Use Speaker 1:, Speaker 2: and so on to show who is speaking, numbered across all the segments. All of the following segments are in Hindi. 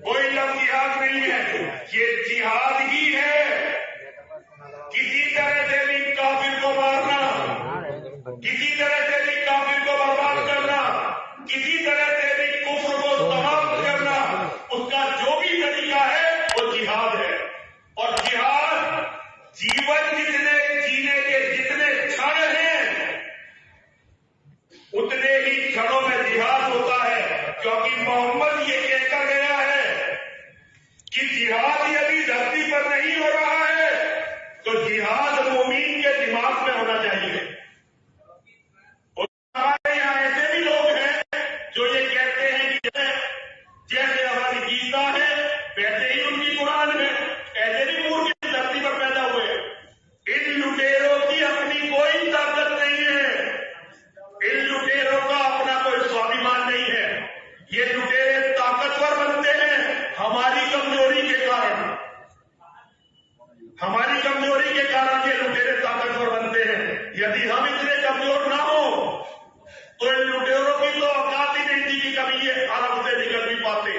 Speaker 1: कोई लफ्ज़ जिहाद नहीं है, ये जिहाद ही है। किसी तरह से भी काफिर को मारना, किसी तरह से भी काफिर को बर्बाद करना, किसी तरह से भी कुफ्र को समाप्त करना, उसका जो भी तरीका है वो जिहाद है। और जिहाद जीवन जितने जीने के जितने क्षण हैं उतने ही क्षणों में जिहाद होता है, क्योंकि मोहम्मद ये कहकर गया है कि जिहाद यदि धरती पर नहीं हो रहा है तो जिहाद मोमीन के दिमाग में होना चाहिए। और हमारे यहाँ ऐसे भी लोग हैं जो ये कहते हैं कि जैसे हमारी गीता है वैसे ही उनकी कुरान है, ऐसे भी मूर्ख इस धरती पर पैदा हुए। इन लुटेरों की अपनी कोई ताकत नहीं है, इन लुटेरों का अपना कोई स्वाभिमान नहीं है। ये लुटेरे ताकतवर बनते हैं हमारी कमजोरी के कारण, हमारी कमजोरी के कारण ये लुटेरे ताकतवर बनते हैं। यदि हम इतने कमजोर ना हो तो इन लुटेरों की तो औकात ही नहीं थी कि कभी ये अरब से निकल भी पाते।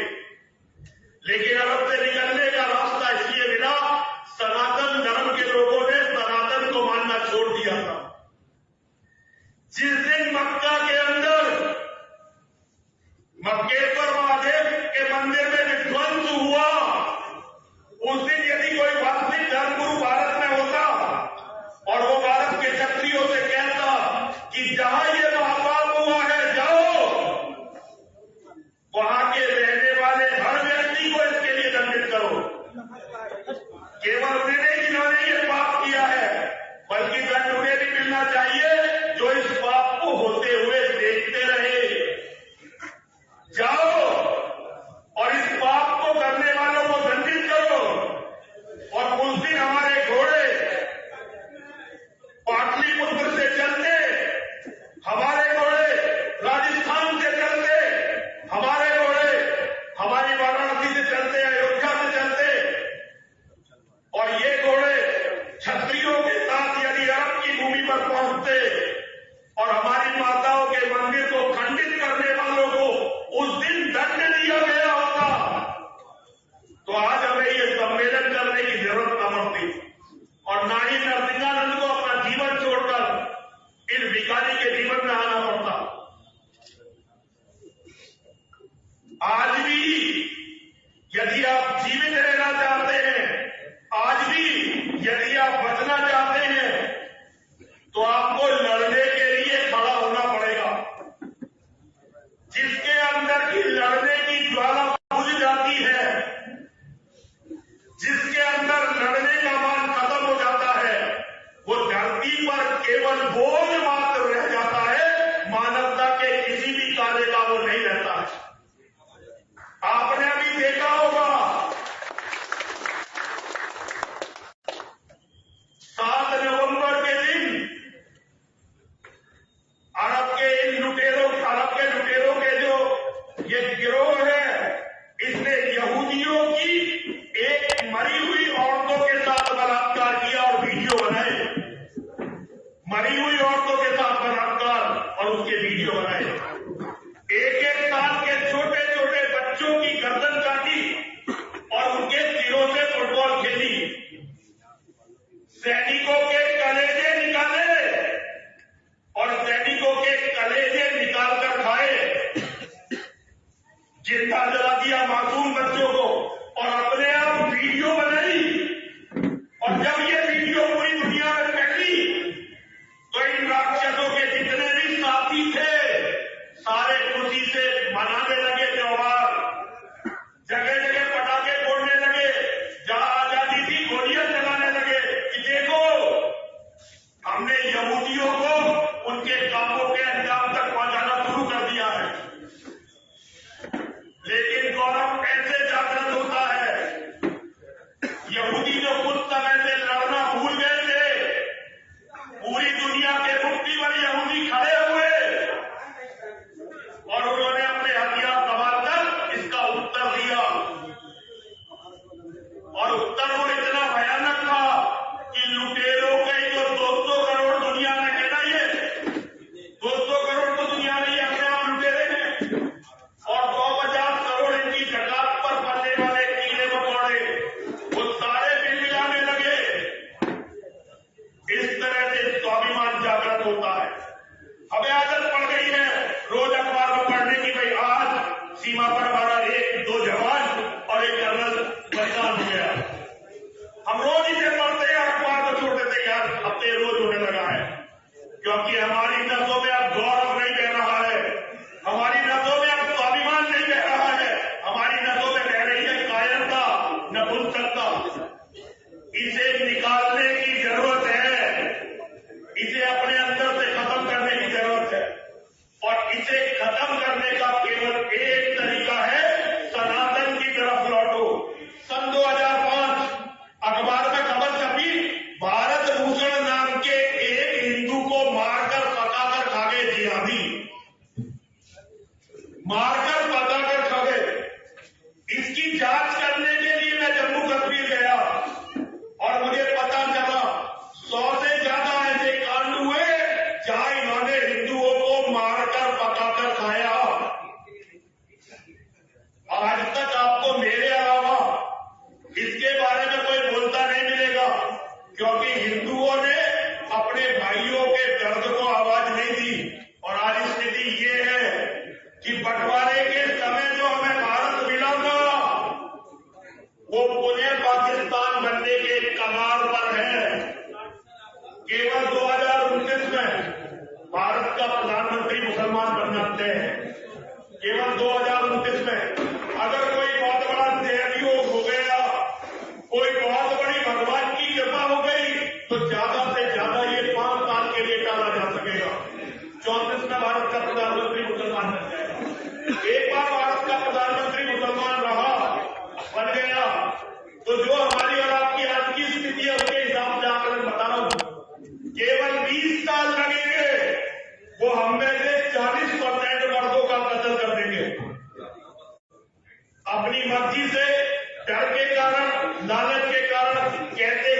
Speaker 1: लेकिन अरब से निकलने का रास्ता इसलिए मिला, सनातन धर्म के लोगों ने सनातन को मानना छोड़ दिया था। जिस दिन मक्का के अंदर मक्केश्वर महादेव के मंदिर में विध्वंस हुआ, उस दिन यदि कोई वास्तविक धर्मगुरु भारत में होता और वो भारत के क्षत्रियों से कहता कि जहां ये महापाप हुआ है जाओ, वहां के रहने वाले हर व्यक्ति को इसके लिए दंडित करो, केवल उन्हें नहीं जिन्होंने ये पाप किया है, बल्कि दंड उन्हें भी मिलना चाहिए जो इस पाप को होते हुए देखते रहे। जाओ और इस पाप को करने वालों को दंडित करो। और उस दिन हमारे घोड़े पाटलिपुत्र से चलते, हमारे घोड़े राजस्थान से चलते, हमारे घोड़े हमारी वाराणसी से चलते, अयोध्या से चलते, और ये घोड़े क्षत्रियों के साथ यदि अरब की भूमि पर पहुंचते और हमारी माताओं के मंदिर को खंडित करने वालों को उस दिन दंड दिया गया होता तो आज हमें ये सम्मेलन करने की जरूरत न पड़ती और ना ही नरसिंहानंद को अपना जीवन छोड़कर इन भिखारी के जीवन में आना पड़ता। आज भी यदि आप जीवित रहना चाहते हैं, आज भी यदि आप बचना चाहते हैं, तो आपको लड़ने के लिए खड़ा होना पड़ेगा। जिसके अंदर की लड़ने की ज्वाला बुझ जाती है, जिसके अंदर लड़ने का मान खत्म हो जाता है, वो धरती पर केवल बोझ मात्र रह जाता है, मानवता के किसी भी कार्य का वो नहीं रहता है। आपने अभी देखा होगा इसकी जांच करने के लिए मैं जम्मू कश्मीर गया और मुझे पता चला 100 से ज्यादा ऐसे कांड हुए जहां इन्होंने हिंदुओं को मारकर पकाकर खाया। आज तक आपको मेरे अलावा इसके बारे में कोई बोलता नहीं मिलेगा, क्योंकि हिंदुओं ने अपने भाइयों के दर्द को आवाज नहीं दी। और आज स्थिति ये है कि बंटवारे के समय जो हमें भारत मिला था वो पुनः पाकिस्तान बनने के कगार पर है। केवल 2029 में भारत का प्रधानमंत्री मुसलमान बन जाते हैं। केवल 2029 में अगर कोई बहुत बड़ा सहयोग हो गया, कोई बहुत बड़ी भगवान की कृपा हो गई, तो ज्यादा से ज्यादा ये 5 साल के लिए टाला जा सकेगा। 34 में भारत का प्रधानमंत्री मुसलमान बन जाएगा। एक बार भारत का प्रधानमंत्री मुसलमान रहा, बन गया, तो जो हमारी और आपकी आज की स्थिति है उसके हिसाब से आकलन बता रहा हूं, केवल 20 साल लगेंगे, वो हम में से 40% मर्दों का कत्ल कर देंगे। अपनी मर्जी से, डर के कारण, लालच के कारण, कहते